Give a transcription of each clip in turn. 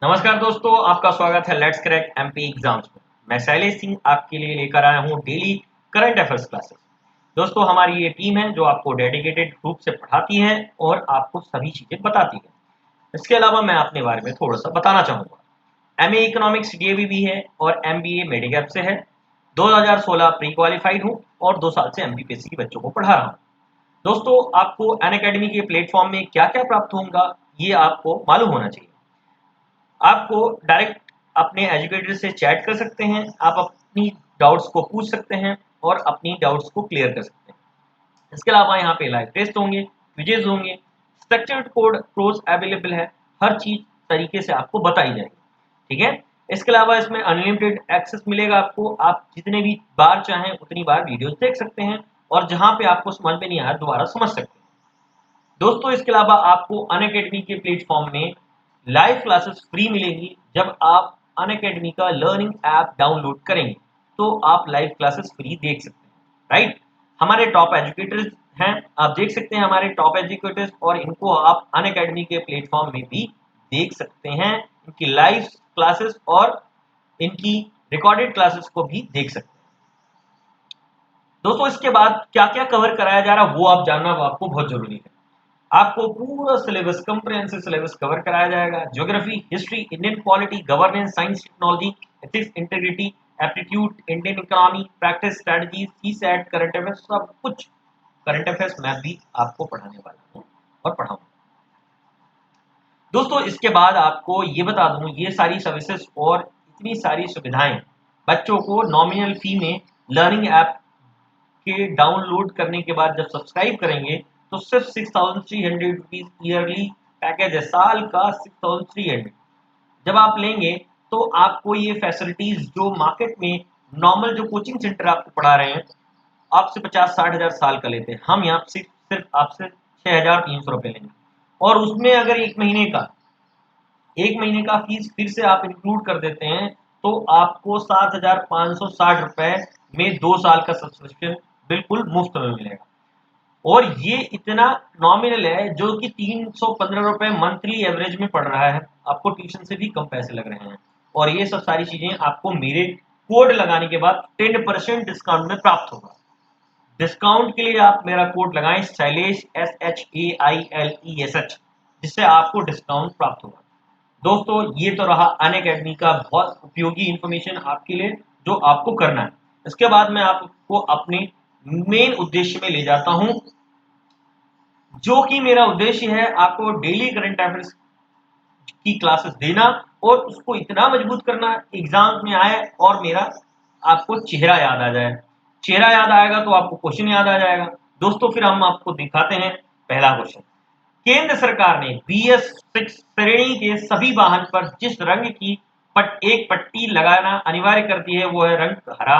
नमस्कार दोस्तों, आपका स्वागत है लेट्स क्रैक एमपी एग्जाम्स में। मैं शैलेश सिंह आपके लिए लेकर आया हूँ डेली करंट अफेयर्स क्लासेस। दोस्तों, हमारी ये टीम है जो आपको डेडिकेटेड रूप से पढ़ाती है और आपको सभी चीजें बताती है। इसके अलावा मैं अपने बारे में थोड़ा सा बताना चाहूँगा। एमए इकोनॉमिक्स डीएवी भी है और एमबीए मेडिकैप से है। 2016 प्री क्वालिफाइड हूँ और 2 साल से एमपीपीएससी के बच्चों को पढ़ा रहा हूँ। दोस्तों, आपको अनअकैडमी के प्लेटफॉर्म में क्या क्या प्राप्त होगा ये आपको मालूम होना चाहिए। आपको डायरेक्ट अपने एजुकेटर से चैट कर सकते हैं, आप अपनी डाउट्स को पूछ सकते हैं और अपनी डाउट्स को क्लियर कर सकते हैं। इसके अलावा यहाँ पे लाइव टेस्ट होंगे, क्विजेज होंगे, स्ट्रक्चर्ड कोड कोर्स अवेलेबल है, हर चीज तरीके से आपको बताई जाएगी। ठीक है। इसके अलावा इसमें अनलिमिटेड एक्सेस मिलेगा आपको, आप जितने भी बार चाहें उतनी बार वीडियोस देख सकते हैं और जहां पे आपको समझ में नहीं आया दोबारा समझ सकते हैं। दोस्तों, इसके अलावा आपको अनअकैडमी के प्लेटफॉर्म में लाइव क्लासेस फ्री मिलेंगी। जब आप अनअकैडमी का लर्निंग ऐप डाउनलोड करेंगे तो आप लाइव क्लासेस फ्री देख सकते हैं। राइट। हमारे टॉप एजुकेटर्स हैं, आप देख सकते हैं हमारे टॉप एजुकेटर्स, और इनको आप अनअकैडमी के प्लेटफॉर्म में भी देख सकते हैं। इनकी लाइव क्लासेस और इनकी रिकॉर्डेड क्लासेस को भी देख सकते हैं। दोस्तों, इसके बाद क्या क्या कवर कराया जा रहा है वो आप जानना आपको बहुत जरूरी है। आपको पूरा सिलेबस, कंप्रिहेंसिव सिलेबस कवर कराया जाएगा। Geography, history, Indian polity, governance, science, technology, ethics, integrity, aptitude, Indian economy, practice, strategies, CSAT, current affairs, सब कुछ करंट अफेयर्स मैं भी आपको पढ़ाने वाला हूँ और पढ़ाऊंगा। दोस्तों, इसके बाद आपको ये बता दूं, ये सारी सर्विसेज और इतनी सारी सुविधाएं बच्चों को नॉमिनल फी में लर्निंग ऐप के डाउनलोड करने के बाद जब सब्सक्राइब करेंगे तो सिर्फ 6,300 रुपीज ईयरली पैकेज है, साल का 6,300। जब आप लेंगे तो आपको ये फैसिलिटीज जो मार्केट में नॉर्मल जो कोचिंग सेंटर आपको पढ़ा रहे हैं आपसे 50-60 हजार साल का लेते हैं, हम यहाँ सिर्फ आपसे 6,300 रुपये लेंगे। और उसमें अगर एक महीने का फीस फिर से आप इंक्लूड कर देते हैं तो आपको 7,560 रुपए में 2 साल का सब्सक्रिप्शन बिल्कुल मुफ्त में मिलेगा। और ये इतना नॉमिनल है जो कि 315 रुपए मंथली एवरेज में पड़ रहा है, आपको ट्यूशन से भी कम पैसे लग रहे हैं। और ये सब सारी चीजें आपको मेरे कोड लगाने के बाद 10% डिस्काउंट में प्राप्त होगा। डिस्काउंट के लिए आप मेरा कोड लगाएं, शैलेश SHAILESH, जिससे आपको डिस्काउंट प्राप्त होगा। दोस्तों, ये तो रहा अनअकैडमी का बहुत उपयोगी इंफॉर्मेशन आपके लिए जो आपको करना है। इसके बाद मैं आपको अपने मेन उद्देश्य में ले जाता हूं, जो कि मेरा उद्देश्य है आपको डेली करंट अफेयर्स की क्लासेस देना और उसको इतना मजबूत करना एग्जाम में आए और मेरा आपको चेहरा याद आ जाए। चेहरा याद आएगा तो आपको क्वेश्चन याद आ जाएगा। दोस्तों, फिर हम आपको दिखाते हैं पहला क्वेश्चन। केंद्र सरकार ने BS6 श्रेणी के सभी वाहन पर जिस रंग की एक पट्टी लगाना अनिवार्य कर दी है वो है रंग हरा।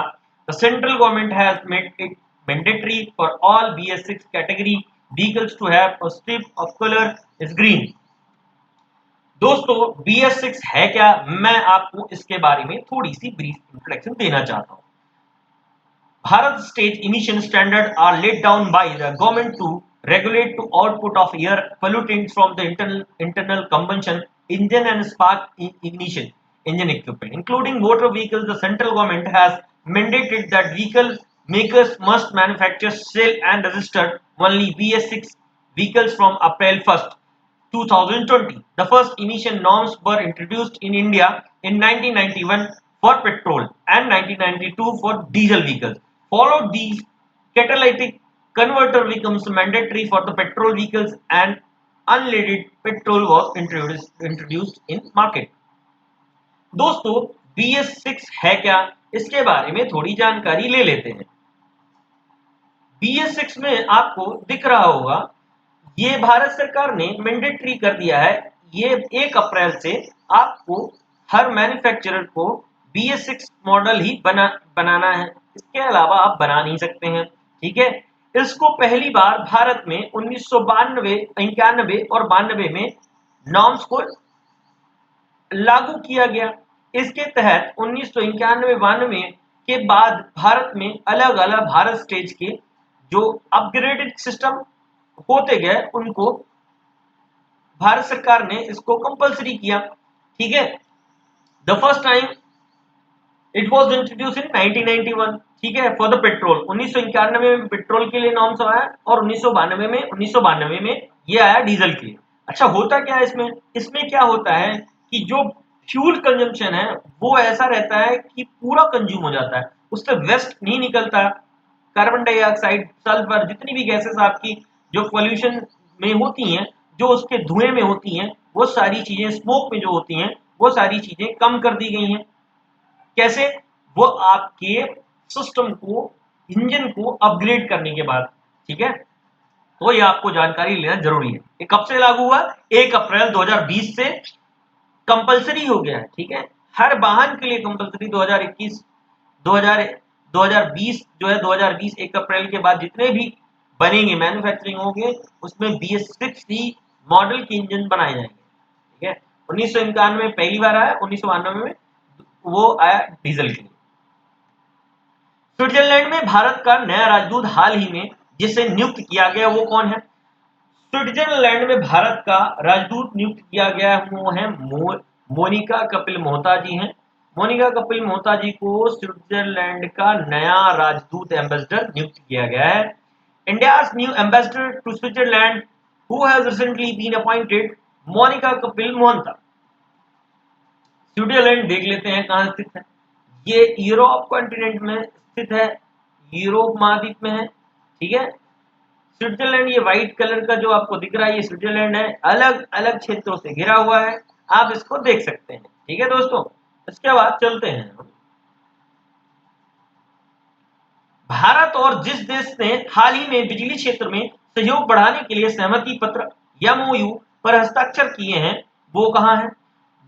The central government has made it mandatory for all BS6 category vehicles to have a strip of colour is green. दोस्तों, BS6 है क्या, मैं आपको इसके बारे में थोड़ी सी ब्रीफ इंट्रोडक्शन देना चाहता हूँ। Bharat state emission standards are laid down by the government to regulate to output of air pollutants from the internal combustion engine and spark ignition engine equipment, including motor vehicles. The central government has mandated that vehicle makers must manufacture, sell, and register only BS6 vehicles from April 1st, 2020. The first emission norms were introduced in India in 1991 for petrol and 1992 for diesel vehicles. Followed these, catalytic converter becomes mandatory for the petrol vehicles and unleaded petrol was introduced in market. दोस्तों, BS6 है क्या, इसके बारे में थोड़ी जानकारी ले लेते हैं। BS6 में आपको दिख रहा होगा, ये भारत सरकार ने मैंडेटरी कर दिया है। ये 1 अप्रैल से आपको हर मैन्युफैक्चरर को BS6 मॉडल ही बनाना है, इसके अलावा आप बना नहीं सकते हैं। ठीक है। इसको पहली बार भारत में 1992, 91 और 92 में नॉर्म्स को लागू किया गया। इसके तहत 1991-92 के बाद भारत में अलग अलग भारत स्टेज के जो अपग्रेडेड सिस्टम होते गए उनको भारत सरकार ने इसको कंपलसरी किया। ठीक है। The first time it was introduce इन 1991, ठीक है, फॉर द पेट्रोल। 1991 में पेट्रोल के लिए नॉर्म्स आया और 1992 में ये आया डीजल के लिए। अच्छा, होता क्या है इसमें? इसमें क्या होता है कि जो फ्यूल कंजम्पशन है वो ऐसा रहता है कि पूरा कंज्यूम हो जाता है, उससे वेस्ट नहीं निकलता। कार्बन डाइऑक्साइड, सल्फर, जितनी भी गैसेस आपकी जो पोल्यूशन में होती हैं, जो उसके धुएं में होती हैं, वो सारी चीजें स्मोक में जो होती हैं, वो सारी चीजें कम कर दी गई हैं। कैसे? वो आपके सिस्टम को, इंजन को अपग्रेड करने के बाद, ठीक है। तो ये आपको जानकारी लेना जरूरी है। ये कब से लागू हुआ? 1 अप्रैल 2020 से कंपलसरी हो गया है, ठीक है। हर वाहन के लिए कंपलसरी। 2021 2000 2020 जो है, 2020 1 अप्रैल के बाद जितने भी बनेंगे, मैन्युफैक्चरिंग होंगे, उसमें BS6 मॉडल के इंजन बनाए जाएंगे, ठीक है। 1991 में पहली बार आया, 1992 में वो आया डीजल के लिए। स्विट्जरलैंड में भारत का नया राजदूत हाल ही में जिसे नियुक्त किया गया वो कौन है? स्विट्जरलैंड में भारत का राजदूत नियुक्त किया गया वो है मोनिका कपिल मोहता जी हैं। मोनिका कपिल मोहता जी को स्विट्जरलैंड का नया राजदूत एम्बेसडर नियुक्त किया गया है। India's new ambassador to Switzerland who has recently been appointed Monika Kapil Mohta. Switzerland देख लेते हैं कहाँ स्थित है। ये यूरोप कॉन्टिनेंट में स्थित है, यूरोप महाद्वीप में है, ठीक है। स्विट्जरलैंड, ये व्हाइट कलर का जो आपको दिख रहा है, ये स्विट्जरलैंड है, अलग अलग क्षेत्रों से घिरा हुआ है, आप इसको देख सकते हैं, ठीक है दोस्तों। इसके बाद चलते हैं भारत और जिस देश ने हाल ही में बिजली क्षेत्र में सहयोग बढ़ाने के लिए सहमति पत्र MOU पर हस्ताक्षर किए हैं, वो कहाँ है?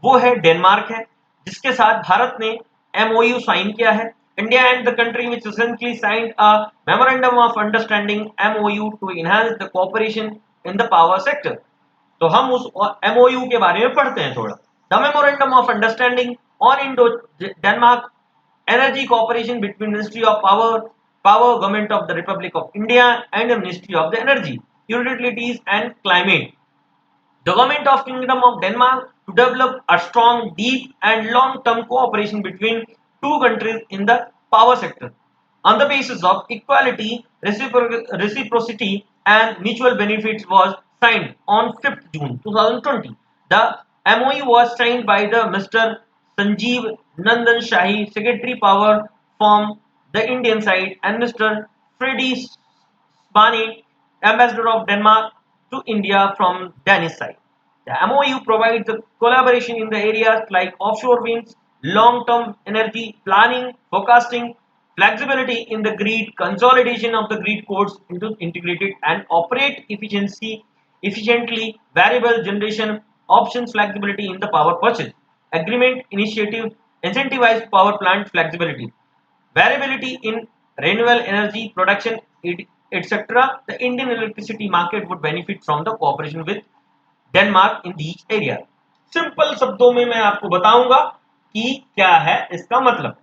वो है डेनमार्क है, जिसके साथ भारत ने MOU साइन किया है। India and the country which recently signed a memorandum of understanding MOU to enhance the cooperation in the power sector. तो हम उस MOU के बारे में पढ़ते हैं थोड़ा। The memorandum of understanding on Indo Denmark energy cooperation between Ministry of Power Government of the Republic of India and the Ministry of the Energy, Utilities and Climate. The Government of Kingdom of Denmark to develop a strong, deep and long-term cooperation between two countries in the power sector on the basis of equality, reciprocity and mutual benefits was signed on 5th June 2020. The MOU was signed by the Mr. Sanjeev Nandan Shahi, Secretary Power from the Indian side, and Mr. Freddy Spani, Ambassador of Denmark to India from Danish side. The MOU provides the collaboration in the areas like offshore winds, long-term energy planning, forecasting, flexibility in the grid, consolidation of the grid codes into integrated and operate efficiently, variable generation options, flexibility in the power purchase. Agreement initiative incentivize power plant flexibility, variability in renewable energy production, etc. The Indian electricity market would benefit from the cooperation with Denmark in these area. Simple शब्दों में मैं आपको बताऊंगा कि क्या है इसका मतलब।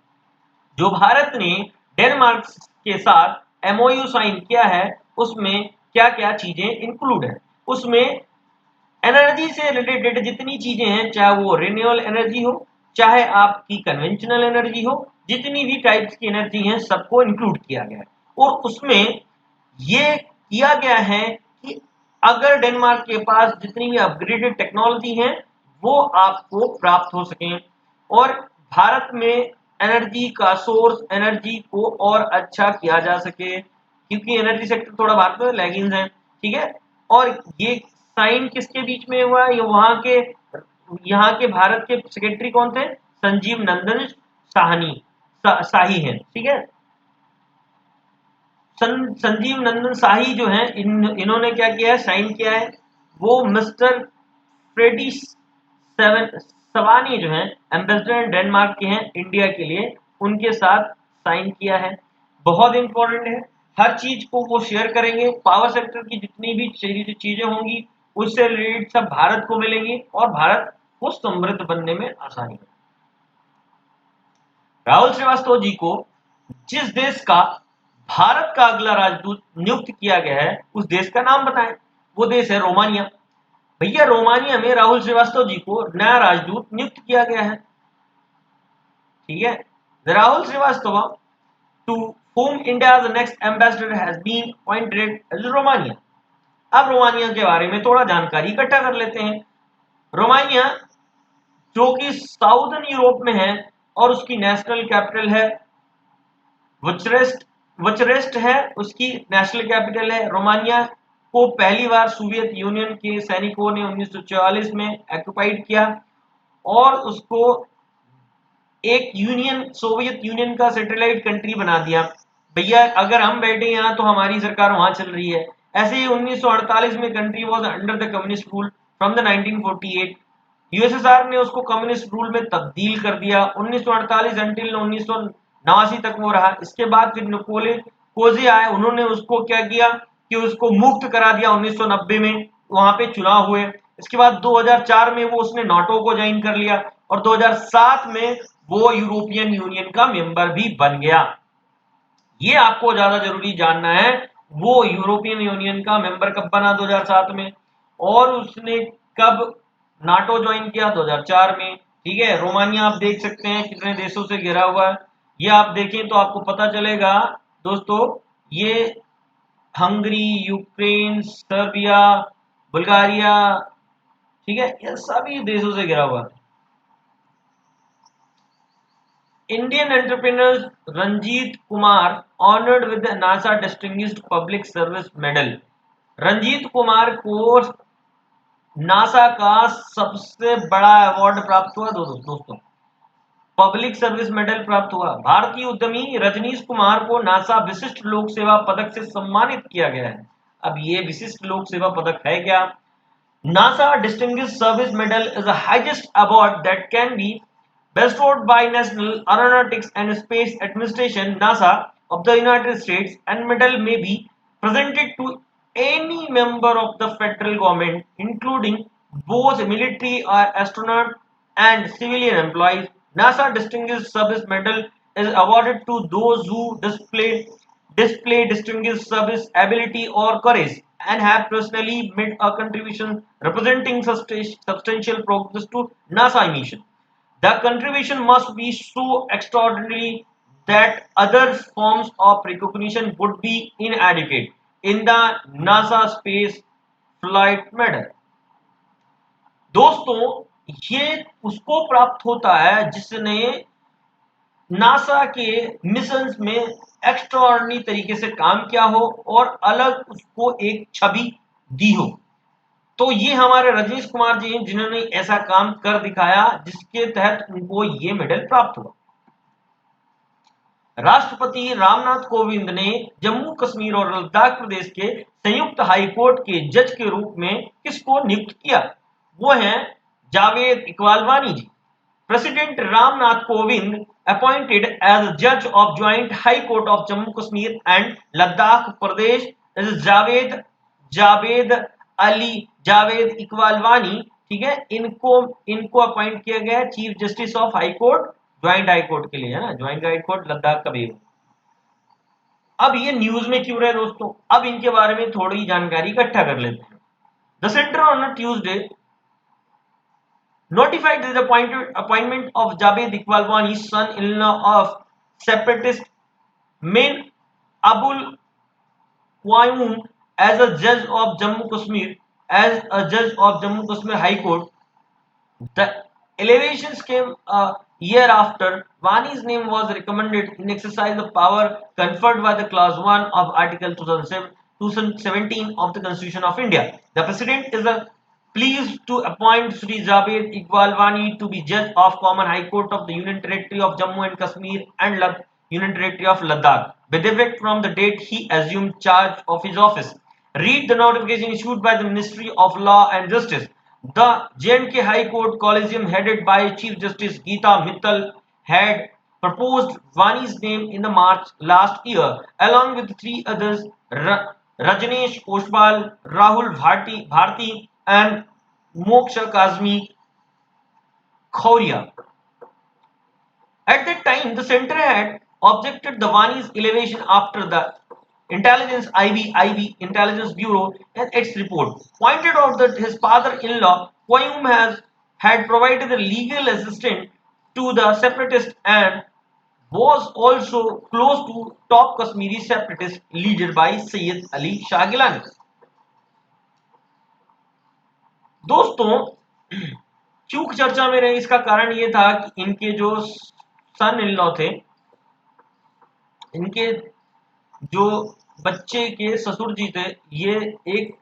जो भारत ने डेनमार्क के साथ MOU साइन किया है, उसमें क्या क्या चीजें इंक्लूड है? उसमें एनर्जी से रिलेटेड जितनी चीजें हैं, चाहे वो रिन्यूएबल एनर्जी हो, चाहे आपकी कन्वेंशनल एनर्जी हो, जितनी भी टाइप्स की एनर्जी हैं, सबको इंक्लूड किया गया है। और उसमें ये किया गया है कि अगर डेनमार्क के पास जितनी भी अपग्रेडेड टेक्नोलॉजी है वो आपको प्राप्त हो सके और भारत में एनर्जी का सोर्स, एनर्जी को और अच्छा किया जा सके, क्योंकि एनर्जी सेक्टर थोड़ा भारत में लैगिंग है, ठीक है। और ये साइन किसके बीच में हुआ? ये यहाँ के भारत के सेक्रेटरी कौन थे? संजीव नंदन शाही हैं, ठीक है। संजीव नंदन शाही जो है, इन्होंने क्या किया है? साइन किया है। वो मिस्टर फ्रेडी सवानी जो है एम्बेसडर डेनमार्क के हैं इंडिया के लिए, उनके साथ साइन किया है। बहुत इंपॉर्टेंट है, हर चीज को वो शेयर करेंगे। पावर सेक्टर की जितनी भी चीजें होंगी उससे रिलेटेड सब भारत को मिलेंगी और भारत को समृद्ध बनने में आसानी होगी। राहुल श्रीवास्तव जी को जिस देश का भारत का अगला राजदूत नियुक्त किया गया है, उस देश का नाम बताएं। वो देश है रोमानिया। भैया रोमानिया में राहुल श्रीवास्तव जी को नया राजदूत नियुक्त किया गया है। ठीक है, Rahul Shrivastava to whom India's next ambassador has been appointed as Romania। अब रोमानिया के बारे में थोड़ा जानकारी इकट्ठा कर लेते हैं। रोमानिया जो कि साउदर्न यूरोप में है और उसकी नेशनल कैपिटल है वुचरेस्ट है, उसकी नेशनल कैपिटल है। रोमानिया को पहली बार सोवियत यूनियन के सैनिकों ने 1944 में ऑक्युपाइड किया और उसको एक सोवियत यूनियन का सैटेलाइट कंट्री बना दिया। भैया अगर हम बैठे यहाँ तो हमारी सरकार वहां चल रही है। ऐसे ही 1948 में country was under the communist rule from the 1948। USSR ने उसको कम्युनिस्ट रूल में तब्दील कर दिया 1948 अंटिल 1989 तक वो रहा। इसके बाद फिर निकोले कोजे आए, उन्होंने उसको क्या किया कि उसको मुक्त करा दिया 1990 में, वहां पे चुनाव हुए। इसके बाद 2004 में वो उसने नाटो को ज्वाइन कर लिया और 2007 में वो यूरोपियन यूनियन का मेंबर भी बन गया। ये आपको ज्यादा जरूरी जानना है, वो यूरोपियन यूनियन का मेंबर कब बना 2007 में, और उसने कब नाटो ज्वाइन किया 2004 में। ठीक है, रोमानिया आप देख सकते हैं कितने देशों से घिरा हुआ है। ये आप देखें तो आपको पता चलेगा दोस्तों, ये हंगरी, यूक्रेन, सर्बिया, बुल्गारिया, ठीक है, ये सभी देशों से घिरा हुआ है। Indian entrepreneur Ranjit Kumar honored with the NASA Distinguished Public Service Medal। Ranjit Kumar को नासा का सबसे बड़ा अवार्ड प्राप्त हुआ दोस्तों, पब्लिक सर्विस मेडल प्राप्त हुआ। भारतीय उद्यमी रजनीश कुमार को नासा विशिष्ट लोक सेवा पदक से सम्मानित किया गया है। अब ये विशिष्ट लोक सेवा पदक है क्या? NASA Distinguished Service Medal is the highest award that can be bestowed by National Aeronautics and Space Administration (NASA) of the United States, and medal may be presented to any member of the federal government, including both military or astronaut and civilian employees. NASA Distinguished Service Medal is awarded to those who display distinguished service ability or courage and have personally made a contribution representing substantial progress to NASA mission. The contribution must be so extraordinary that other forms of recognition would be inadequate in the NASA Space Flight Medal। दोस्तों, ये उसको प्राप्त होता है जिसने NASA के missions में extraordinary तरीके से काम किया हो और अलग उसको एक छवि दी हो। तो ये हमारे रजनीश कुमार जी हैं जिन्होंने ऐसा काम कर दिखाया जिसके तहत उनको ये मेडल प्राप्त हुआ। राष्ट्रपति रामनाथ कोविंद ने जम्मू कश्मीर और लद्दाख प्रदेश के संयुक्त हाईकोर्ट के जज के रूप में किसको नियुक्त किया? वो हैं जावेद इकबाल वानी जी। President Ramnath Kovind appointed as judge of Joint High Court of Jammu Kashmir and Ladakh Pradesh is Javed Iqbal वानी। ठीक है, इनको अपॉइंट किया गया chief justice of high court, joint high court के लिए, है ना, ज्वाइंट हाई कोर्ट लद्दाख का भी। अब ये न्यूज में क्यों रहे दोस्तों? अब इनके बारे में थोड़ी जानकारी इकट्ठा कर लेते हैं। The centre on Tuesday notified the appointment of Javed Iqbal Wani, son-in-law of separatist Min Abul Qayyum, as a judge of Jammu Kashmir High Court. The elevations came a year after Wani's name was recommended in exercise of power conferred by the Clause 1 of Article 217 of the Constitution of India. The President is pleased to appoint Shri Javed Iqbal Wani to be Judge of Common High Court of the Union Territory of Jammu and Kashmir and Union Territory of Ladakh, with effect from the date he assumed charge of his office. Read the notification issued by the Ministry of Law and Justice. The J&K High Court Collegium, headed by Chief Justice Geeta Mittal, had proposed Wani's name in the March last year, along with three others, Rajneesh Oshwal, Rahul Bharti, and Moksha Kazmi Khouria. At that time, the center had objected the Wani's elevation after the IB Intelligence Bureau in its report pointed out that his father-in-law Qayyum has had provided a legal assistance to the separatists and was also close to top Kashmiri separatist leader by Sayyid Ali Shah Gilani. दोस्तों क्यों चर्चा में रहे, इसका कारण ये था कि इनके जो सन इन लॉ थे, इनके जो बच्चे के ससुर जी थे, ये एक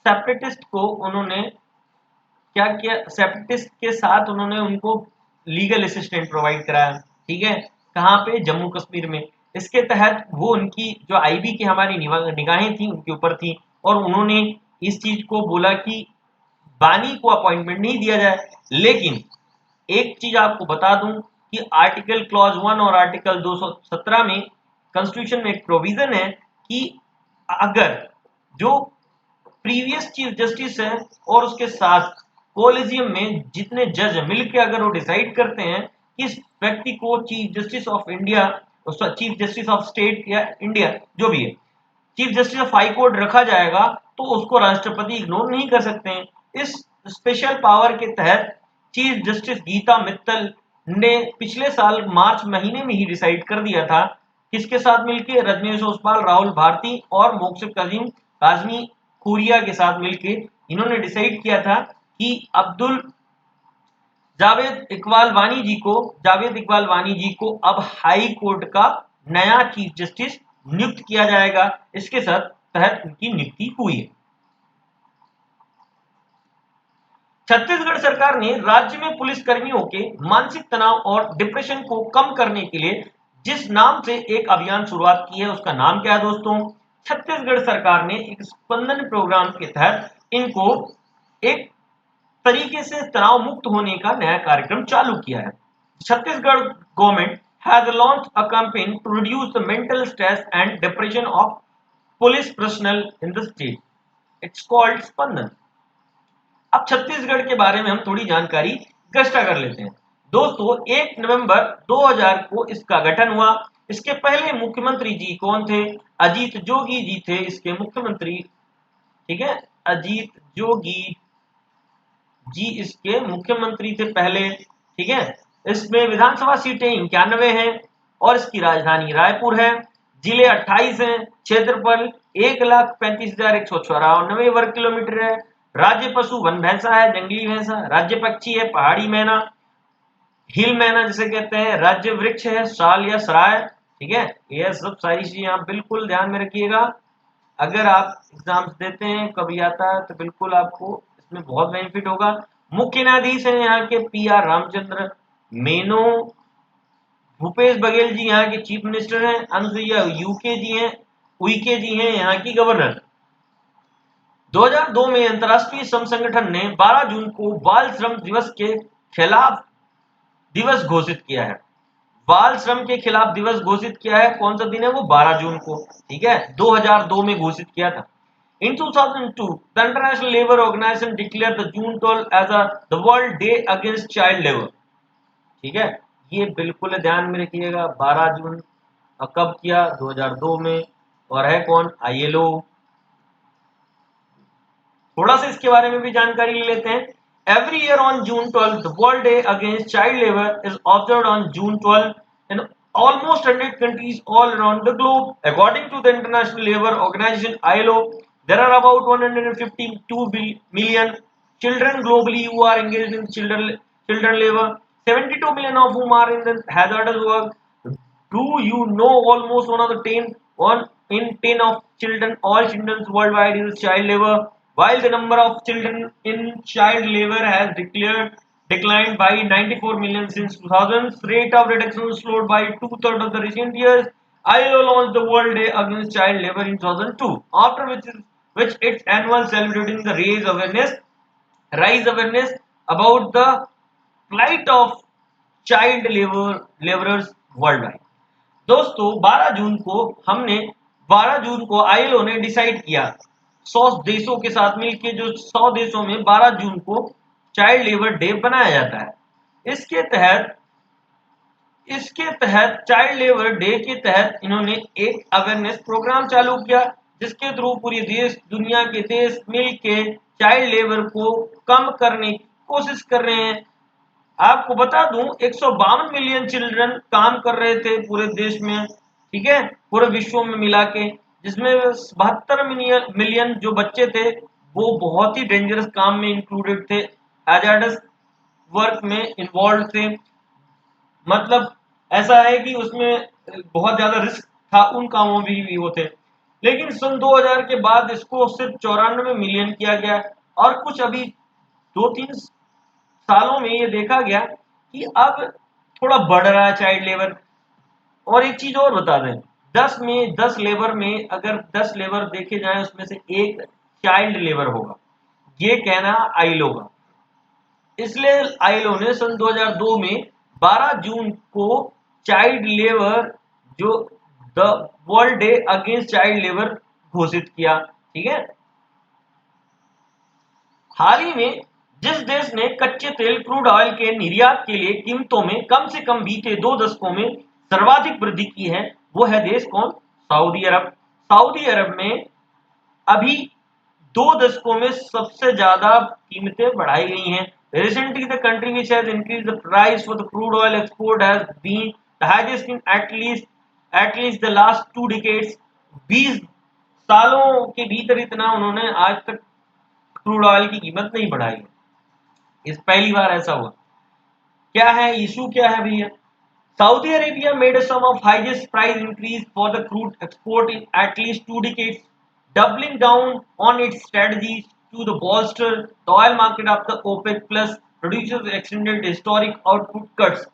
सेपरेटिस्ट को उन्होंने क्या किया, सेपरेटिस्ट के साथ उन्होंने उनको लीगल असिस्टेंट प्रोवाइड कराया। ठीक है, कहाँ पे, जम्मू कश्मीर में। इसके तहत वो उनकी जो आईबी की हमारी निगाहें थी उनके ऊपर थी और उन्होंने इस चीज को बोला कि बानी को अपॉइंटमेंट नहीं दिया जाए। लेकिन एक चीज आपको बता दूं कि आर्टिकल क्लॉज 1 और आर्टिकल 217 में कॉन्स्टिट्यूशन में एक प्रोविजन है कि अगर जो प्रीवियस चीफ जस्टिस है और उसके साथ कोलिजियम में जितने जज मिलकर अगर वो डिसाइड करते हैं कि इस व्यक्ति को chief justice of India, chief justice of state या इंडिया जो भी है, chief justice of high court रखा जाएगा, तो उसको राष्ट्रपति इग्नोर नहीं कर सकते हैं। इस स्पेशल पावर के तहत चीफ जस्टिस गीता मित्तल ने पिछले साल मार्च महीने में ही डिसाइड कर दिया था, किसके साथ मिलकर, रजनीश ओसवाल, राहुल भारती और मोक्ष काजमी खुरिया के साथ मिलकर इन्होंने डिसाइड किया था कि जावेद इकबाल वानी जी को अब हाई कोर्ट का नया चीफ जस्टिस नियुक्त किया जाएगा। इसके तहत उनकी नियुक्ति हुई है। छत्तीसगढ़ सरकार ने राज्य में पुलिस कर्मियों के मानसिक तनाव और डिप्रेशन को कम करने के लिए जिस नाम से एक अभियान शुरुआत की है, उसका नाम क्या है दोस्तों? छत्तीसगढ़ सरकार ने एक स्पंदन प्रोग्राम के तहत इनको एक तरीके से तनाव मुक्त होने का नया कार्यक्रम चालू किया है। Chhattisgarh government has launched a campaign to reduce the mental stress and depression of police personnel in the state. It's called Spandan. अब छत्तीसगढ़ के बारे में हम थोड़ी जानकारी इकट्ठा कर लेते हैं। दोस्तों 1 नवंबर 2000 को इसका गठन हुआ। इसके पहले मुख्यमंत्री जी कौन थे? अजीत जोगी जी थे इसके मुख्यमंत्री। ठीक है, अजीत जोगी जी इसके मुख्यमंत्री थे पहले। ठीक है, इसमें विधानसभा सीटें 91 हैं और इसकी राजधानी रायपुर है। जिले 28 हैं। क्षेत्रफल 1,35,194 वर्ग किलोमीटर है। राज्य पशु वन भैंसा है, जंगली भैंसा। राज्य पक्षी है पहाड़ी मैना, हिल मैना जिसे कहते हैं। राज्य वृक्ष है साल या सराय। ठीक है, यह सब सारी चीजें आप बिल्कुल ध्यान में रखिएगा। अगर आप एग्जाम्स देते हैं, कभी आता है, तो बिल्कुल आपको इसमें बहुत बेनिफिट होगा। मुख्य न्यायाधीश हैं यहाँ के PR रामचंद्र मेनो। भूपेश बघेल जी यहाँ के चीफ मिनिस्टर हैं। अनुसुईया उइके जी हैं यहाँ की गवर्नर। 2002 में अंतर्राष्ट्रीय श्रम संगठन ने 12 जून को बाल श्रम दिवस के खिलाफ दिवस घोषित किया है। बाल श्रम के खिलाफ दिवस घोषित किया है। कौन सा दिन है वो? 12 जून को। ठीक है, 2002 में घोषित किया था। In 2002, the International Labour Organization declared the June 12 as the World Day Against Child Labour. ठीक है, ये बिल्कुल ध्यान में रखिएगा। 12 जून कब किया? 2002 में। और है कौन? ILO। थोड़ा सा इसके बारे में भी जानकारी ले लेते हैं। Every year on June 12, the World Day Against Child Labour is observed on June 12 in almost 100 countries all around the globe. According to the International Labour Organization (ILO), there are about 152 million children globally who are engaged in children labor. 72 million of whom are in the hazardous work. Do you know almost one in 10 of children, all children worldwide is child labor? While the number of children in child labor has declined by 94 million since 2000, rate of reduction was slowed by two-thirds of the recent years. ILO launched the World Day Against Child Labor in 2002, after which its annual celebrating the rise awareness about the plight of child laborers worldwide. दोस्तों 12 जून को ILO ने decide किया 100 देशों के साथ मिलकर, जो 100 देशों में 12 जून को चाइल्ड लेबर डे बनाया जाता है। इसके तहत इसके तहत चाइल्ड लेबर डे के तहत इन्होंने एक अवेयरनेस प्रोग्राम चालू किया, जिसके थ्रू पूरी देश दुनिया के देश मिल के चाइल्ड लेबर को कम करने की कोशिश कर रहे हैं। आपको बता दूं 152 मिलियन चिल्ड्रन काम कर रहे थे पूरे देश में, ठीक है, पूरे विश्व में मिला के, जिसमें 72 मिलियन जो बच्चे थे वो बहुत ही डेंजरस काम में इंक्लूडेड थे, हैजार्डस वर्क में इन्वॉल्व थे। मतलब ऐसा है कि उसमें बहुत ज्यादा रिस्क था उन कामों में भी वो थे। लेकिन सन 2000 के बाद इसको सिर्फ 94 मिलियन किया गया, और कुछ अभी 2-3 सालों में ये देखा गया कि अब थोड़ा बढ़ रहा है चाइल्ड लेबर। और एक चीज और बता दें, 10 लेबर में अगर 10 लेबर देखे जाए उसमें से एक चाइल्ड लेबर होगा, ये कहना आईलो का। इसलिए आईलो ने सन 2002 में 12 जून को चाइल्ड लेबर जो the world day against child labour घोषित किया, ठीक है। हाल ही में जिस देश ने कच्चे तेल क्रूड ऑयल के निर्यात के लिए कीमतों में कम से कम बीते 2 दशकों में सर्वाधिक वृद्धि की है, वो है देश कौन? सऊदी अरब। सऊदी अरब में अभी 2 दशकों में सबसे ज्यादा कीमतें बढ़ाई गई हैं। Recently the country which has increased the price for the crude oil export has been the highest in at least the last 2 decades. 20 सालों के भीतर इतना उन्होंने आज तक क्रूड ऑयल की कीमत नहीं बढ़ाई है। इस पहली बार ऐसा हुआ। क्या है इशू, क्या है भैया? Saudi Arabia made some of highest price increase for the crude export in at least 2 decades, doubling down on its strategies to the bolster the oil market after OPEC Plus producers extended historic output cuts.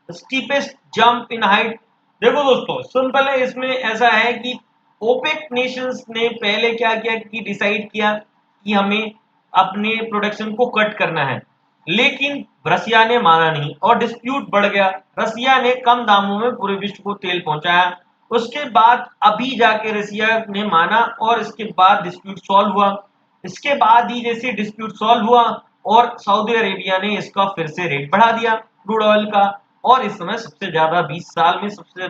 The steepest jump in height. देखो दोस्तों, simple है, इसमें ऐसा है कि OPEC Nations ने पहले क्या किया कि डिसाइड किया कि हमें अपने प्रोडक्शन को कट करना है, लेकिन रसिया ने माना नहीं और डिस्प्यूट बढ़ गया। रसिया ने कम दामों में पूरे विश्व को तेल पहुंचाया। उसके बाद अभी जाके रसिया ने माना और इसके बाद डिस्प्यूट सॉल्व हुआ। इसके बाद ही जैसे डिस्प्यूट सॉल्व हुआ और सऊदी अरेबिया ने इसका फिर से रेट बढ़ा दिया क्रूड ऑयल का, और इस समय सबसे ज्यादा 20 साल में सबसे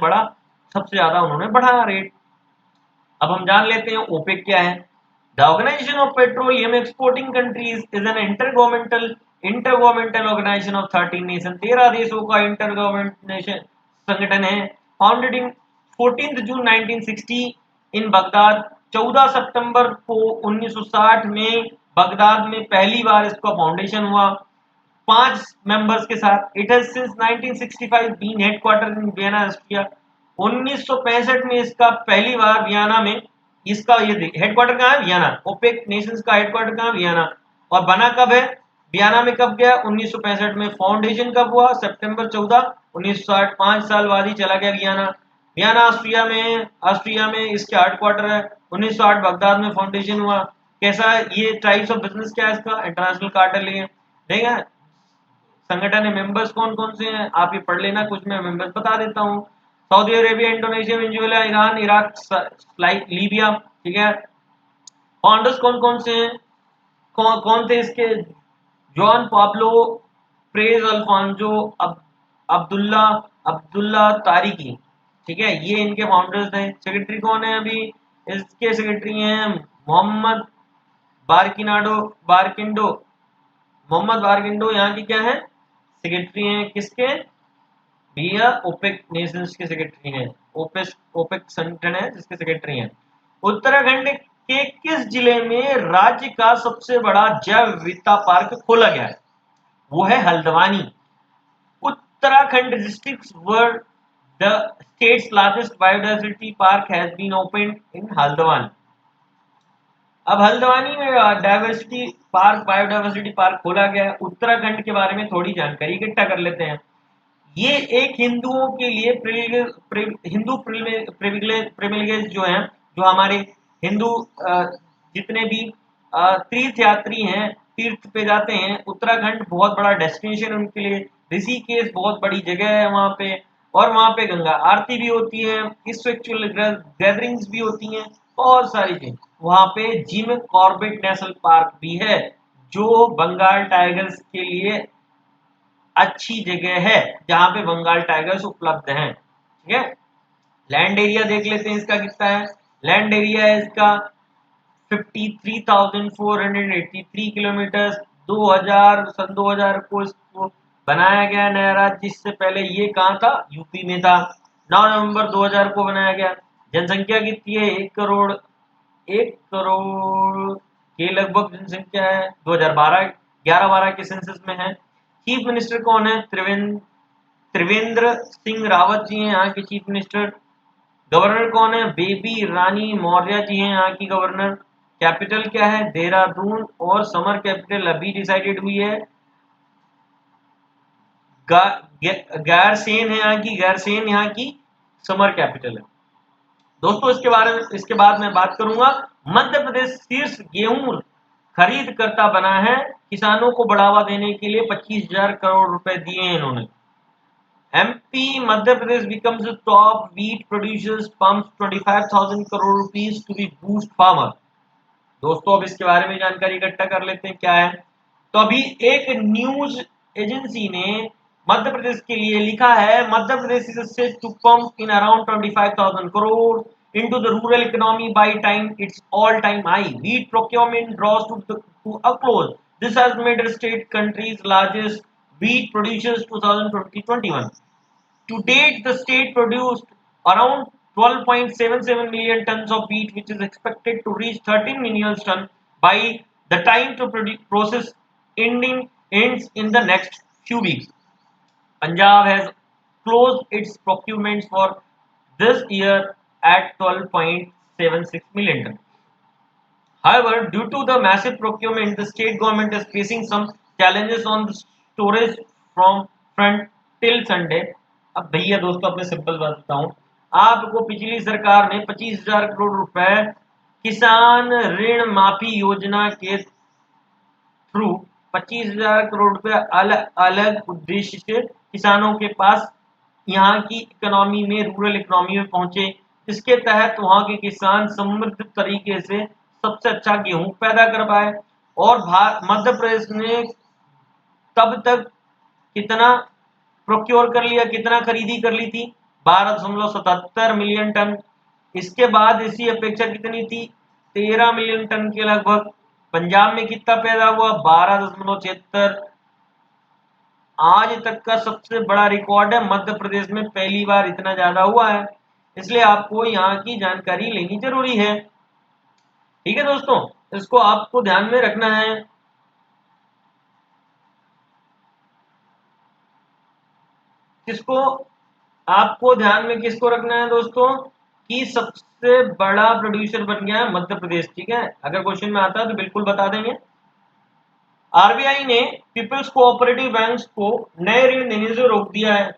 ज्यादा उन्होंने बढ़ाया रेट। अब हम जान लेते हैं ओपेक क्या है। The organization of petroleum exporting countries is an intergovernmental organization of 13 nation. 13 देशों का इंटरगवर्नमेंट संगठन है। Founded in 14 June 1960 in Baghdad. 14 सितंबर को 1960 में बगदाद में पहली बार इसका फाउंडेशन हुआ 5 मेंबर्स के साथ। It has since 1965 been headquarter in Vienna, Austria. 1965 में इसका पहली बार वियना में इसका ये हेडक्वार्टर कहाँ है? वियना। ओपेक नेशंस का हेडक्वार्टर कहाँ? वियना। और बना कब है? वियना में कब गया? 1965 में। फाउंडेशन कब हुआ? सितंबर 14 1960। 5 साल बाद ही चला गया वियना। वियना ऑस्ट्रिया में, ऑस्ट्रिया में इसका हेडक्वार्टर है। 1908 बगदाद में फाउंडेशन हुआ। कैसा है ये? टाइप्स ऑफ बिजनेस क्या है इसका? इंटरनेशनल कार्टेल है, ठीक है। संगठन है, मेंबर्स कौन कौन से हैं आप ये पढ़ लेना, कुछ मैं मेंबर्स बता देता हूँ। Saudi Arabia, Indonesia, Venezuela, Iran, Iraq, Libya, ठीक है। फाउंडर्स कौन कौन से हैं? कौन थे इसके? John Pablo Perez Alfonso Abdullah Abdullah Tariki, ठीक है, ये इनके फाउंडर्स हैं। सेक्रेटरी कौन है अभी? इसके सेक्रेटरी हैं मोहम्मद बारकिनाडो बारकिंडो। मोहम्मद बारकिंडो यहाँ के क्या है? सेक्रेटरी हैं। किसके? भैया ओपेक नेशंस के सेक्रेटरी हैं। ओपेक संगठन है जिसके सेक्रेटरी हैं। उत्तराखंड के किस जिले में राज्य का सबसे बड़ा जैव विविधता पार्क खोला गया है? वो है Haldwani. Uttarakhand district where the state's largest biodiversity park has been opened in Haldwani. अब हल्द्वानी में बायोडाइवर्सिटी पार्क खोला गया है। उत्तराखंड के बारे में थोड़ी जानकारी इकट्ठा कर लेते हैं। ये एक हिंदुओं के लिए हिंदू प्रिविलेज जो है, जो हमारे हिंदू जितने भी तीर्थ यात्री हैं, तीर्थ पे जाते हैं, उत्तराखंड बहुत बड़ा डेस्टिनेशन उनके लिए। ऋषिकेश बहुत बड़ी जगह है वहाँ पे, और वहाँ पे गंगा आरती भी होती है, स्पिरिचुअल गैदरिंग्स भी होती हैं, बहुत सारी चीज। वहाँ पे जिम कॉर्बेट नेशनल पार्क भी है, जो बंगाल टाइगर्स के लिए अच्छी जगह है जहां पे बंगाल टाइगर्स उपलब्ध हैं। ठीक है, लैंड एरिया देख लेते हैं इसका कितना है। लैंड एरिया है इसका 53,483 किलोमीटर। 2000 सन 2000 को इसको बनाया गया नया राज्य। इससे पहले ये कहाँ था, यूपी में था। 9 नवंबर 2000 को बनाया गया। जनसंख्या कितनी है, 1 करोड़ के लगभग जनसंख्या है। 2012 11-12 के सेंसस में है। चीफ मिनिस्टर कौन है, त्रिवेंद्र सिंह रावत जी हैं यहाँ के चीफ मिनिस्टर। गवर्नर कौन है, बेबी रानी मौर्य जी हैं यहाँ की गवर्नर। कैपिटल क्या है, देहरादून। और समर कैपिटल अभी डिसाइडेड हुई है, गैरसेन है यहाँ की। गैरसेन यहाँ की समर कैपिटल है। दोस्तों इसके बाद मैं बात करूंगा, मध्य प्रदेश शीर्ष गेहूं खरीद करता बना है। किसानों को बढ़ावा देने के लिए 25,000 करोड़ रुपए दिए हैं इन्होंने। MP Madhya Pradesh becomes the top wheat producers, pumps 25,000 crore rupees to be boost farmer। दोस्तों अब इसके बारे में जानकारी इकट्ठा कर लेते हैं क्या है। तो अभी एक न्यूज एजेंसी ने मध्य प्रदेश के लिए लिखा है, Madhya Pradesh is set to pump in around 25,000 crore into the rural economy by time its all-time high wheat procurement draws to a close. This has made the state country's largest wheat producers 2020-21. To date, the state produced around 12.77 million tons of wheat, which is expected to reach 13 million tons by the time to process ends in the next few weeks. Punjab has closed its procurements for this year at 12.76 million tons. However, due to the massive procurement, the state government is facing some challenges on the storage from front till Sunday। अब भैया दोस्तों अपने simple बात बताऊं, आपको पिछली सरकार ने 25,000 करोड़ रुपए किसान ऋण माफी योजना के थ्रू 25,000 करोड़ रुपए अलग अलग उद्देश्य से किसानों के पास यहाँ की इकोनॉमी में, रूरल इकोनॉमी में पहुंचे। इसके तहत वहां के किसान समृद्ध तरीके से सबसे अच्छा गेहूं पैदा कर पाए। और मध्य प्रदेश ने तब तक कितना प्रोक्योर कर लिया, कितना खरीदी कर ली थी, 12.77 मिलियन टन। इसके बाद इसी अपेक्षा कितनी थी, 13 मिलियन टन के लगभग। पंजाब में कितना पैदा हुआ, 12.76। आज तक का सबसे बड़ा रिकॉर्ड है, मध्य प्रदेश में पहली बार इतना ज्यादा हुआ है। इसलिए आपको यहाँ की जानकारी लेनी जरूरी है। ठीक है दोस्तों, इसको आपको ध्यान में रखना है। किसको आपको ध्यान में किसको रखना है दोस्तों, कि सबसे बड़ा प्रोड्यूसर बन गया है मध्य प्रदेश। ठीक है, अगर क्वेश्चन में आता है तो बिल्कुल बता देंगे। आरबीआई ने पीपल्स कोऑपरेटिव बैंक्स को नए ऋण देने से रोक दिया है।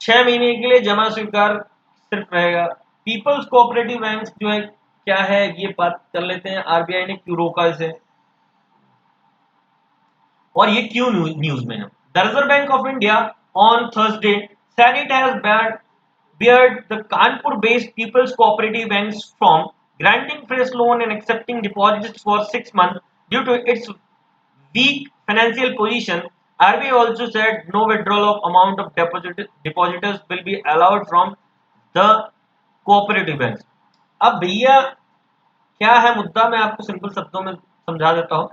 6 महीने के लिए जमा स्वीकार सिर्फ रहेगा। पीपल्स कोऑपरेटिव बैंक जो है क्या है, ये बात कर लेते हैं। आरबीआई ने क्यों रोका इसे और ये क्यों न्यूज में है। The reserve bank of India on Thursday said it has barred the Kanpur-based People's Cooperative Banks from granting fresh loan and accepting deposits for 6 months due to its weak financial position। RBI also said no withdrawal of amount of depositors will be allowed from the cooperative banks। अब भैया क्या है मुद्दा, मैं आपको simple शब्दों में समझा देता हूं।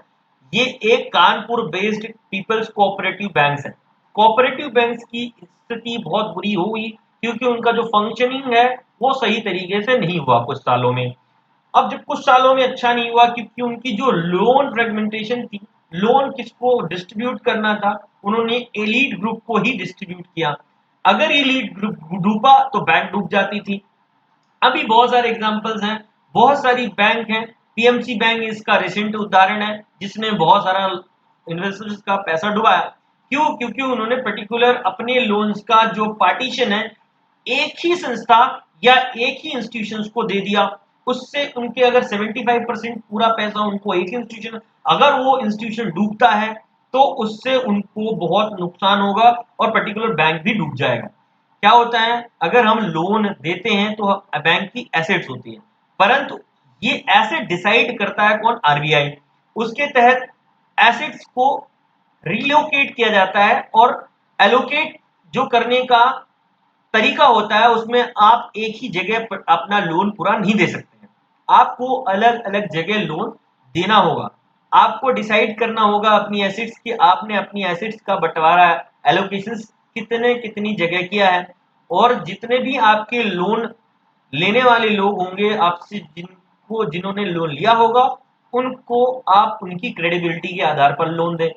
ये एक Kanpur based people's cooperative banks है। कोऑपरेटिव बैंक्स की स्थिति बहुत बुरी हुई क्योंकि उनका जो फंक्शनिंग है वो सही तरीके से नहीं हुआ कुछ सालों में। अब जब कुछ सालों में अच्छा नहीं हुआ क्योंकि उनकी जो लोन फ्रेगमेंटेशन थी, लोन किसको डिस्ट्रीब्यूट करना था, उन्होंने एलीट ग्रुप को ही डिस्ट्रीब्यूट किया। अगर एलीट ग्रुप डूबा तो बैंक डूब जाती थी। अभी बहुत सारे एग्जांपल्स हैं, बहुत सारी बैंक हैं। पीएमसी बैंक इसका रिसेंट उदाहरण है जिसने बहुत सारा इन्वेस्टर्स का पैसा डुबाया। क्यों, क्योंकि उन्होंने पर्टिकुलर अपने लोन्स का जो पार्टीशन है एक ही संस्था या एक ही इंस्टीट्यूशंस को दे दिया। उससे उनके अगर 75% पूरा पैसा उनको एक इंस्टीट्यूशन, अगर वो इंस्टीट्यूशन डूबता है तो उससे उनको बहुत नुकसान होगा और पर्टिकुलर बैंक भी डूब जाएगा। क्या होता है, अगर हम लोन देते हैं तो बैंक की एसेट्स होती है, परंतु ये एसेट डिसाइड करता है कौन, आरबीआई। उसके तहत एसेट्स को रिलोकेट किया जाता है, और एलोकेट जो करने का तरीका होता है उसमें आप एक ही जगह पर अपना लोन पूरा नहीं दे सकते हैं, आपको अलग अलग जगह लोन देना होगा। आपको डिसाइड करना होगा अपनी एसेट्स की, आपने अपनी एसेट्स का बंटवारा एलोकेशन कितने कितनी जगह किया है, और जितने भी आपके लोन लेने वाले लोग होंगे आपसे, जिन्होंने लोन लिया होगा, उनको आप उनकी क्रेडिबिलिटी के आधार पर लोन दें।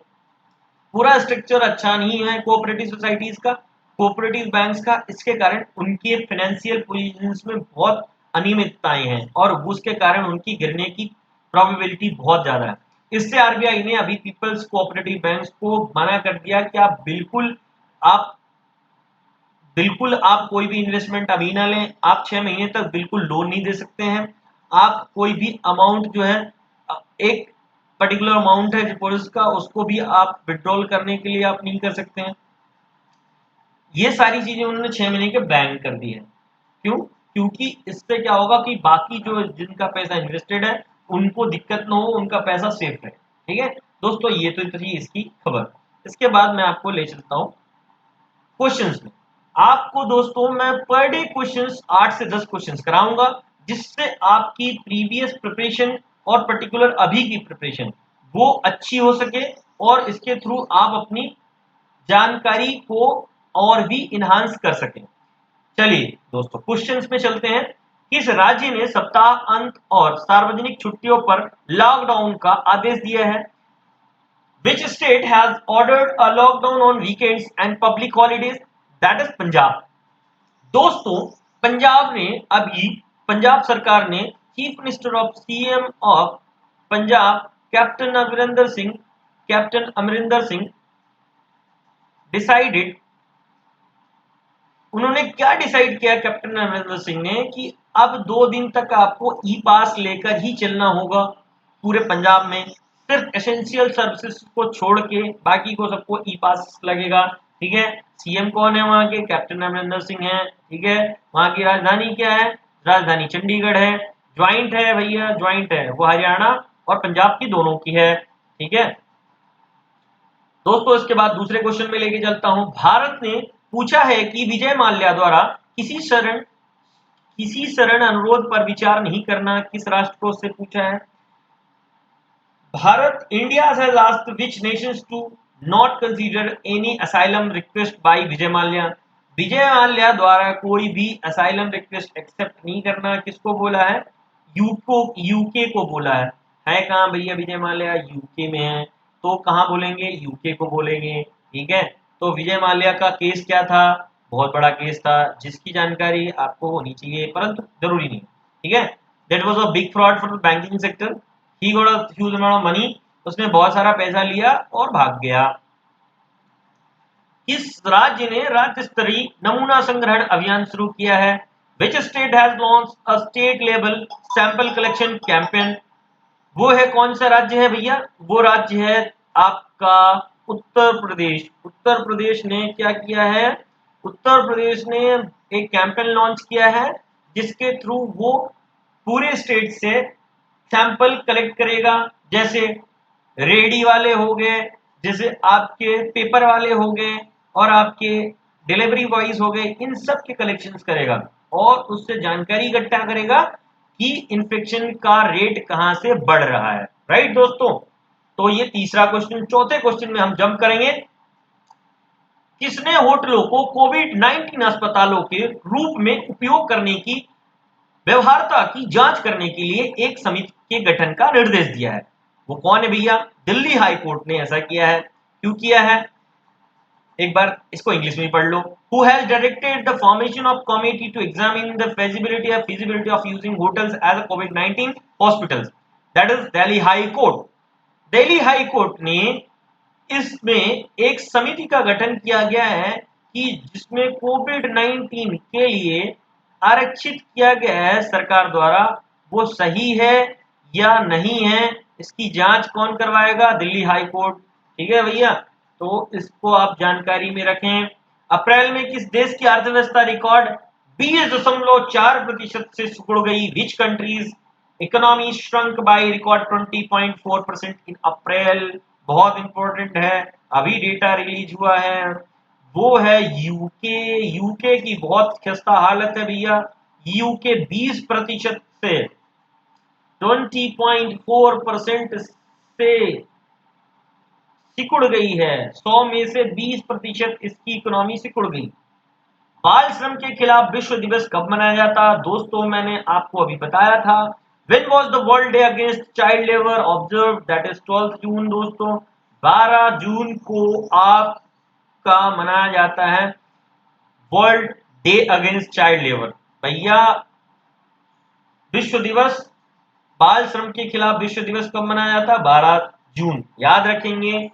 पूरा स्ट्रक्चर अच्छा नहीं है कोऑपरेटिव सोसाइटीज का, कोऑपरेटिव बैंक्स का, इसके कारण उनके फाइनेंशियल पोजीशंस में बहुत अनियमितताएं हैं, और उसके कारण उनकी गिरने की प्रोबेबिलिटी बहुत ज्यादा है। इससे आरबीआई ने अभी पीपल्स कोऑपरेटिव बैंक्स को मना कर दिया कि आप आप कोई भी इन्वेस्टमेंट अभी ना लें, आप 6 महीने तक बिल्कुल लोन नहीं दे सकते हैं। आप कोई भी अमाउंट जो है, एक पर्टिकुलर अमाउंट है डिपॉजिट का, उसको भी आप विड्रॉल करने के लिए आप नहीं कर सकते हैं। ये सारी चीजें उन्होंने 6 महीने के बैन कर दी है। क्यों? क्योंकि इससे क्या होगा कि बाकी जो जिनका पैसा इन्वेस्टेड है उनको दिक्कत ना हो, उनका पैसा सेफ रहे। ठीक है दोस्तों, ये तो थी इसकी खबर। इसके बाद मैं आपको ले चलता हूँ क्वेश्चंस में। आपको दोस्तों मैं पर डे क्वेश्चंस 8 से 10 क्वेश्चंस कराऊंगा, जिससे आपकी प्रीवियस प्रिपरेशन और पर्टिकुलर अभी की प्रिपरेशन वो अच्छी हो सके, और इसके थ्रू आप अपनी जानकारी को और भी इनहांस कर सकें। चलिए दोस्तों क्वेश्चंस में चलते हैं। किस राज्य ने सप्ताह अंत और सार्वजनिक छुट्टियों पर लॉकडाउन का आदेश दिया है? Which state has ordered a lockdown on weekends and public holidays? That is Punjab. दोस्तों पंजाब ने अभी, पंजाब सरकार ने chief minister of CM of Punjab captain Amarinder Singh decided, उन्होंने क्या डिसाइड किया कैप्टन अमरिंदर सिंह ने, कि अब 2 दिन तक आपको ई पास लेकर ही चलना होगा पूरे पंजाब में। सिर्फ एसेंशियल सर्विसेज को छोड़ के बाकी को सबको ई पास लगेगा। ठीक है, सीएम कौन है वहां के? कैप्टन अमरिंदर सिंह है। ठीक है, वहां की राजधानी क्या है? राजधानी चंडीगढ़ है। ज्वाइंट है भैया, ज्वाइंट है, वो हरियाणा और पंजाब की दोनों की है। ठीक है दोस्तों, इसके बाद दूसरे क्वेश्चन में लेके चलता हूं। भारत ने पूछा है कि विजय माल्या द्वारा किसी शरण अनुरोध पर विचार नहीं करना, किस राष्ट्र को उससे पूछा है? Bharat, India has asked which nations to not consider any asylum request by Vijay Mallya. Vijay Mallya द्वारा कोई भी असाइलम रिक्वेस्ट एक्सेप्ट नहीं करना, किसको बोला है? यूके को बोला है कहाँ भैया विजय माल्या? यूके में है, तो कहाँ बोलेंगे? यूके को बोलेंगे। ठीक है, तो विजय माल्या का केस क्या था? बहुत बड़ा केस था, जिसकी जानकारी आपको होनी चाहिए परंतु जरूरी नहीं। ठीक है, that was a big fraud for the banking sector, he got a huge amount of money, उसने बहुत सारा पैसा लिया और भाग गया। किस राज्य ने राज्य स्तरीय नमूना संग्रहण अभियान शुरू किया है? Which state has launch a state level sample collection campaign? वो है कौन सा राज्य है भैया? वो राज्य है आपका उत्तर प्रदेश। उत्तर प्रदेश ने क्या किया है? उत्तर प्रदेश ने एक कैंपेन लॉन्च किया है, जिसके थ्रू वो पूरे स्टेट से सैंपल कलेक्ट करेगा। जैसे रेडी वाले हो गए, जैसे आपके पेपर वाले हो गए, और आपके डिलीवरी बॉयज हो गए, इन सब के कलेक्शंस करेगा, और उससे जानकारी इकट्ठा करेगा कि इन्फेक्शन का रेट कहां से बढ़ रहा है। राइट दोस्तों, तो ये तीसरा क्वेश्चन। चौथे क्वेश्चन में हम जंप करेंगे। किसने होटलों को कोविड-19 अस्पतालों के रूप में उपयोग करने की व्यवहार्यता की जांच करने के लिए एक समिति के गठन का निर्देश दिया है? वो कौन है भैया? दिल्ली हाई कोर्ट ने ऐसा किया है। क्यों किया है? एक बार इसको इंग्लिश में पढ़ लो। Who has directed the formation of committee to examine the feasibility of using hotels as a COVID-19 hospitals? That is Delhi High Court. Delhi high court ने इसमें एक समिति का गठन किया गया है कि जिसमें कोविड-19 के लिए आरक्षित किया गया है सरकार द्वारा, वो सही है या नहीं है, इसकी जांच कौन करवाएगा? Delhi high court. ठीक है भैया, तो इसको आप जानकारी में रखें। अप्रैल में किस देश की अर्थव्यवस्था रिकॉर्ड 20.4% से सिकुड़ गई? Which country's economy shrank by record 20.4% in April? बहुत इंपॉर्टेंट है, अभी डेटा रिलीज हुआ है, वो है यूके। यूके की बहुत खस्ता हालत है भैया। यूके 20% से 20.4% से सिकुड़ गई है। 100 में से 20% इसकी इकोनॉमी सिकुड़ गई। बाल श्रम के खिलाफ विश्व दिवस कब मनाया जाता? दोस्तों मैंने आपको अभी बताया था। When was the World Day Against Child Labor observed? That is 12 जून दोस्तों। 12 जून को आपका मनाया जाता है world day against child labour. भैया विश्व दिवस, बाल श्रम के खिलाफ विश्व दिवस कब मनाया जाता है? 12 जून, याद रखेंगे।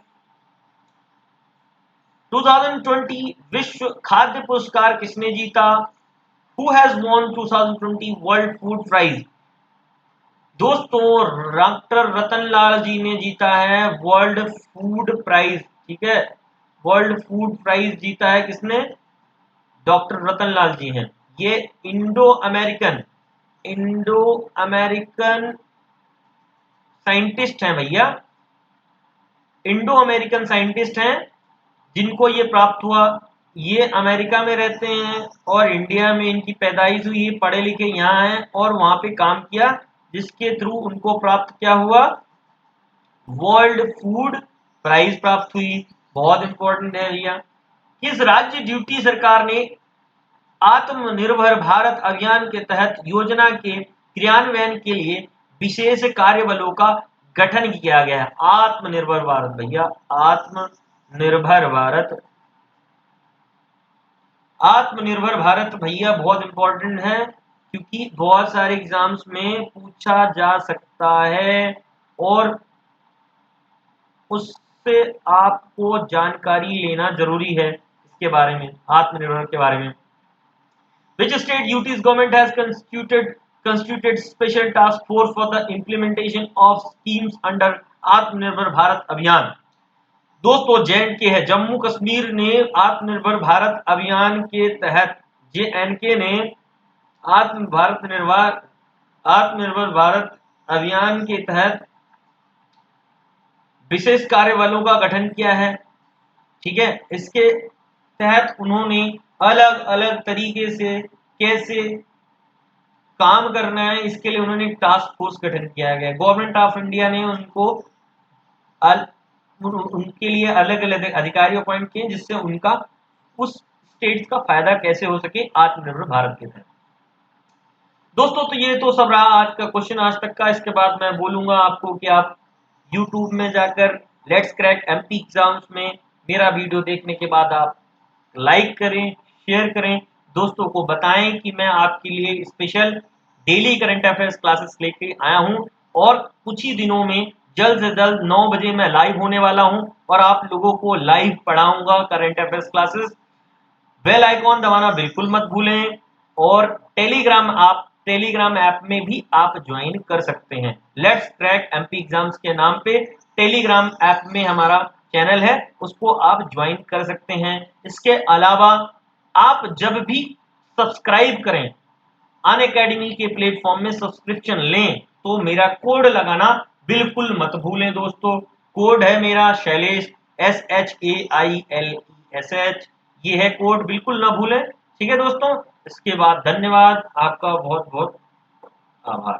2020 विश्व खाद्य पुरस्कार किसने जीता? Who has won 2020 world food prize? दोस्तों डॉक्टर रतनलाल जी ने जीता है वर्ल्ड फूड प्राइज। ठीक है, वर्ल्ड फूड प्राइज जीता है किसने? डॉक्टर रतनलाल जी हैं। ये इंडो अमेरिकन साइंटिस्ट हैं भैया, इंडो अमेरिकन साइंटिस्ट हैं जिनको ये प्राप्त हुआ। ये अमेरिका में रहते हैं और इंडिया में इनकी पैदाइश हुई, पढ़े लिखे यहाँ हैं और वहां पे काम किया, जिसके थ्रू उनको प्राप्त क्या हुआ? वर्ल्ड फूड प्राइज प्राप्त हुई। बहुत इंपॉर्टेंट है भैया। किस राज्य ड्यूटी सरकार ने आत्मनिर्भर भारत अभियान के तहत योजना के क्रियान्वयन के लिए विशेष कार्यबलों का गठन किया गया है? आत्मनिर्भर भारत भैया, आत्मनिर्भर भारत। आत्मनिर्भर भारत भैया बहुत इंपॉर्टेंट है क्योंकि बहुत सारे एग्जाम्स में पूछा जा सकता है और उससे आपको जानकारी लेना जरूरी है इसके बारे में, आत्मनिर्भर के बारे में। Which state UT's government has constituted special task force for the implementation of schemes under आत्मनिर्भर भारत अभियान? दोस्तों JNK है। जम्मू कश्मीर ने आत्मनिर्भर भारत अभियान के तहत, JNK ने आत्मनिर्भर भारत अभियान के तहत विशेष कार्य बलों का गठन किया है। ठीक है, इसके तहत उन्होंने अलग अलग तरीके से कैसे काम करना है इसके लिए उन्होंने टास्क फोर्स गठन किया गया। गवर्नमेंट ऑफ इंडिया ने उनके लिए अलग अलग अधिकारी अपॉइंट किए जिससे उनका उस स्टेट का फायदा कैसे हो सके आत्मनिर्भर भारत के तहत। दोस्तों तो ये तो सब रहा आज का क्वेश्चन आज तक का। इसके बाद मैं बोलूंगा आपको कि आप YouTube में जाकर लेट्स क्रैक एमपी एग्जाम्स में मेरा वीडियो देखने के बाद आप लाइक करें, शेयर करें, दोस्तों को बताएं कि मैं आपके लिए special daily current affairs classes लेके आया हूं और कुछ ही दिनों में जल्द से जल्द 9 बजे मैं लाइव होने वाला हूं और आप लोगों को लाइव पढ़ाऊंगा current affairs classes. Bell icon दबाना बिल्कुल मत भूलें और टेलीग्राम ऐप में भी आप ज्वाइन कर सकते हैं। लेट्स क्रैक एमपी एग्जाम्स के नाम पे टेलीग्राम ऐप में हमारा चैनल है, उसको आप ज्वाइन कर सकते हैं। इसके अलावा आप जब भी सब्सक्राइब करें, अनअकैडमी के प्लेटफॉर्म में सब्सक्रिप्शन लें तो मेरा कोड लगाना बिल्कुल मत भूलें दोस्तों। कोड है मेरा शैलेश, SHAILESH, ये है कोड, बिल्कुल ना भूलें। ठीक है दोस्तों, इसके बाद धन्यवाद, आपका बहुत बहुत आभार।